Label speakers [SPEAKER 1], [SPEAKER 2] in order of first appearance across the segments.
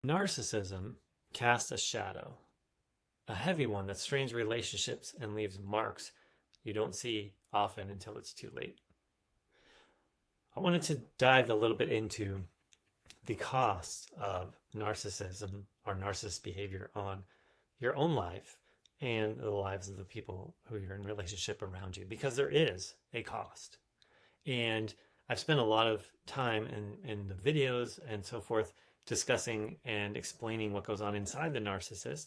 [SPEAKER 1] Narcissism casts a shadow, a heavy one that strains relationships and leaves marks you don't see often until it's too late. I wanted to dive a little bit into the cost of narcissism or narcissist behavior on your own life and the lives of the people who you're in relationship around you, because there is a cost. And I've spent a lot of time in the videos and so forth discussing and explaining what goes on inside the narcissist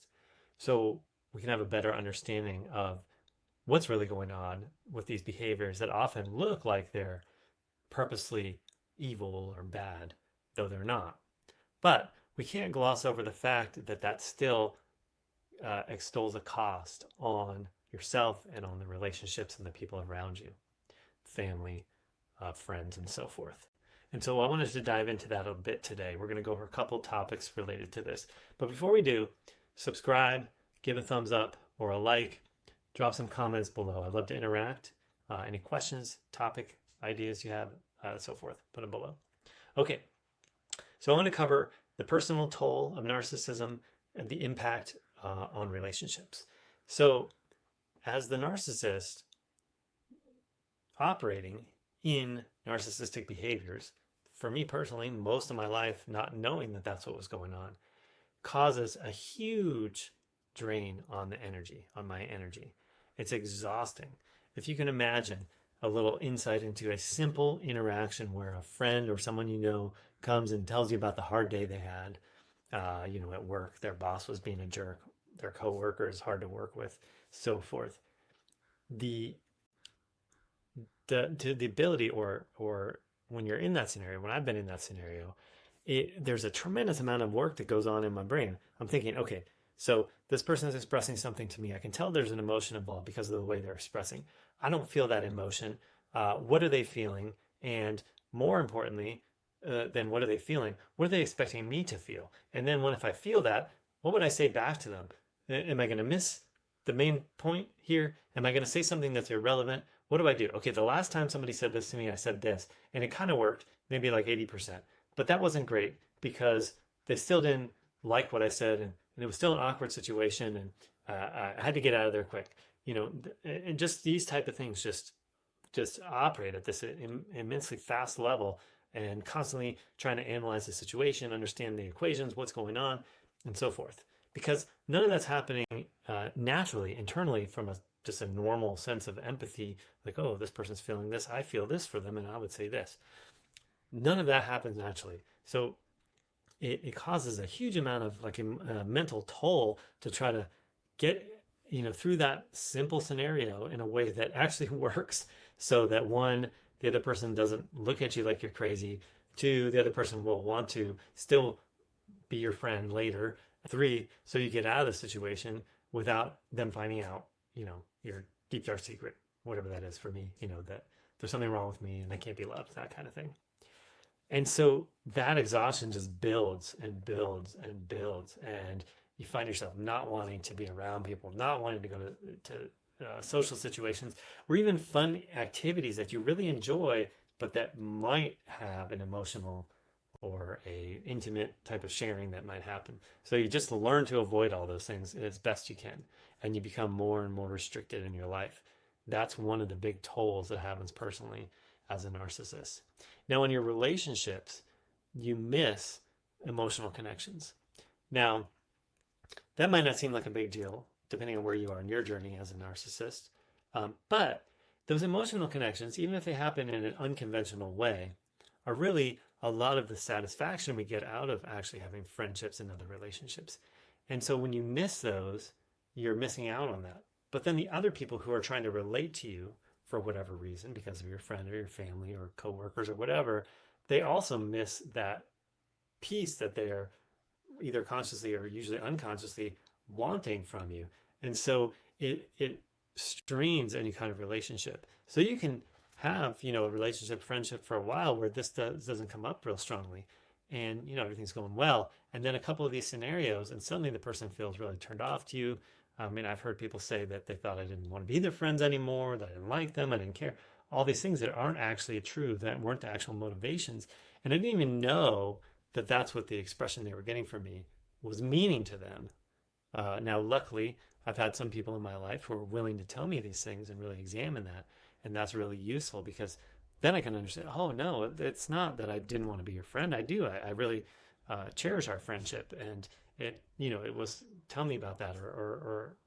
[SPEAKER 1] so we can have a better understanding of what's really going on with these behaviors that often look like they're purposely evil or bad, though they're not. But we can't gloss over the fact that that still extols a cost on yourself and on the relationships and the people around you, family, friends, and so forth. And so I wanted to dive into that a bit today. We're going to go over a couple topics related to this. But before we do, subscribe, give a thumbs up or a like, drop some comments below. I'd love to interact. Any questions, topic, ideas you have, so forth, put them below. Okay, so I want to cover the personal toll of narcissism and the impact on relationships. So as the narcissist operating in narcissistic behaviors, for me personally, most of my life not knowing that that's what was going on, causes a huge drain on the energy, on my energy. It's exhausting. If you can imagine a little insight into a simple interaction where a friend or someone you know comes and tells you about the hard day they had, at work, their boss was being a jerk, their coworker is hard to work with, so forth. The ability or when you're in that scenario, when I've been in that scenario, there's a tremendous amount of work that goes on in my brain. I'm thinking, okay, so this person is expressing something to me. I can tell there's an emotion involved because of the way they're expressing. I don't feel that emotion. What are they feeling? And more importantly, than what are they feeling? What are they expecting me to feel? And then if I feel that, what would I say back to them? Am I going to miss the main point here? Am I going to say something that's irrelevant? What do I do? Okay, the last time somebody said this to me, I said this, and it kind of worked, maybe like 80%. But that wasn't great because they still didn't like what I said, and it was still an awkward situation, and I had to get out of there quick. And just these type of things just operate at this immensely fast level and constantly trying to analyze the situation, understand the equations, what's going on, and so forth. Because none of that's happening naturally, internally, from just a normal sense of empathy, like, oh, this person's feeling this, I feel this for them, and I would say this. None of that happens naturally. So it causes a huge amount of a mental toll to try to get through that simple scenario in a way that actually works, so that one, the other person doesn't look at you like you're crazy. Two, the other person will want to still be your friend later. Three, so you get out of the situation without them finding out, your deep dark secret, whatever that is for me, that there's something wrong with me and I can't be loved, that kind of thing. And so that exhaustion just builds and builds and builds, and you find yourself not wanting to be around people, not wanting to go to social situations, or even fun activities that you really enjoy, but that might have an emotional or a intimate type of sharing that might happen. So you just learn to avoid all those things as best you can, and you become more and more restricted in your life. That's one of the big tolls that happens personally as a narcissist. Now, in your relationships, you miss emotional connections. Now, that might not seem like a big deal, depending on where you are in your journey as a narcissist. But those emotional connections, even if they happen in an unconventional way, are really a lot of the satisfaction we get out of actually having friendships and other relationships. And so when you miss those, you're missing out on that. But then the other people who are trying to relate to you for whatever reason, because of your friend or your family or coworkers or whatever, they also miss that piece that they're either consciously or usually unconsciously wanting from you. And so it strains any kind of relationship. So you can have, a relationship, friendship for a while where this doesn't come up real strongly, and, everything's going well. And then a couple of these scenarios, and suddenly the person feels really turned off to you. I mean, I've heard people say that they thought I didn't want to be their friends anymore, that I didn't like them, I didn't care. All these things that aren't actually true, that weren't the actual motivations. And I didn't even know that that's what the expression they were getting from me was meaning to them. Now, luckily, I've had some people in my life who are willing to tell me these things and really examine that. And that's really useful because then I can understand, oh, no, it's not that I didn't want to be your friend. I do. I really cherish our friendship. And it was, tell me about that. Or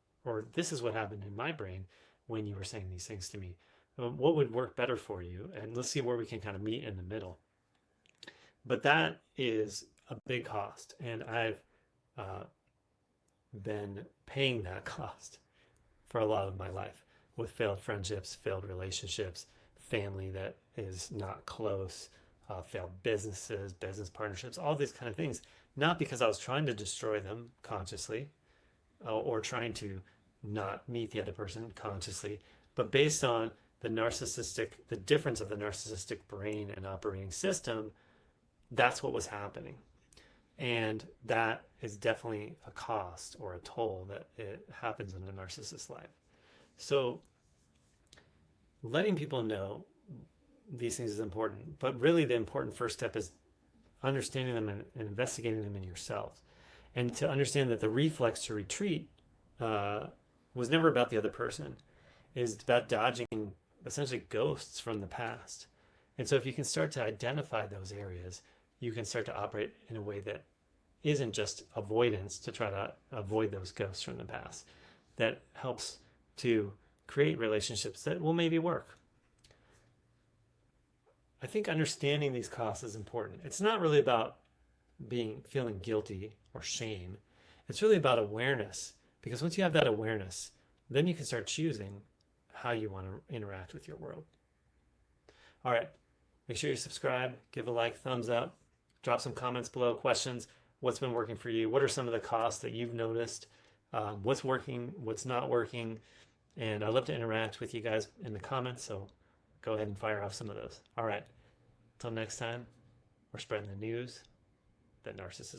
[SPEAKER 1] this is what happened in my brain when you were saying these things to me. What would work better for you? And let's see where we can kind of meet in the middle. But that is a big cost. And I've been paying that cost for a lot of my life with failed friendships, failed relationships, family that is not close, failed businesses, business partnerships, all these kind of things. Not because I was trying to destroy them consciously or trying to not meet the other person consciously, but based on the difference of the narcissistic brain and operating system, that's what was happening. And that is definitely a cost or a toll that it happens in a narcissist's life. So letting people know these things is important, but really the important first step is understanding them and investigating them in yourselves. And to understand that the reflex to retreat was never about the other person. It's about dodging essentially ghosts from the past. And so if you can start to identify those areas, you can start to operate in a way that isn't just avoidance to try to avoid those ghosts from the past. That helps to create relationships that will maybe work. I think understanding these costs is important. It's not really about feeling guilty or shame. It's really about awareness. Because once you have that awareness, then you can start choosing how you want to interact with your world. All right. Make sure you subscribe, give a like, thumbs up, drop some comments below, questions. What's been working for you? What are some of the costs that you've noticed? What's working? What's not working? And I'd love to interact with you guys in the comments. So go ahead and fire off some of those. All right. Until next time, we're spreading the news that narcissists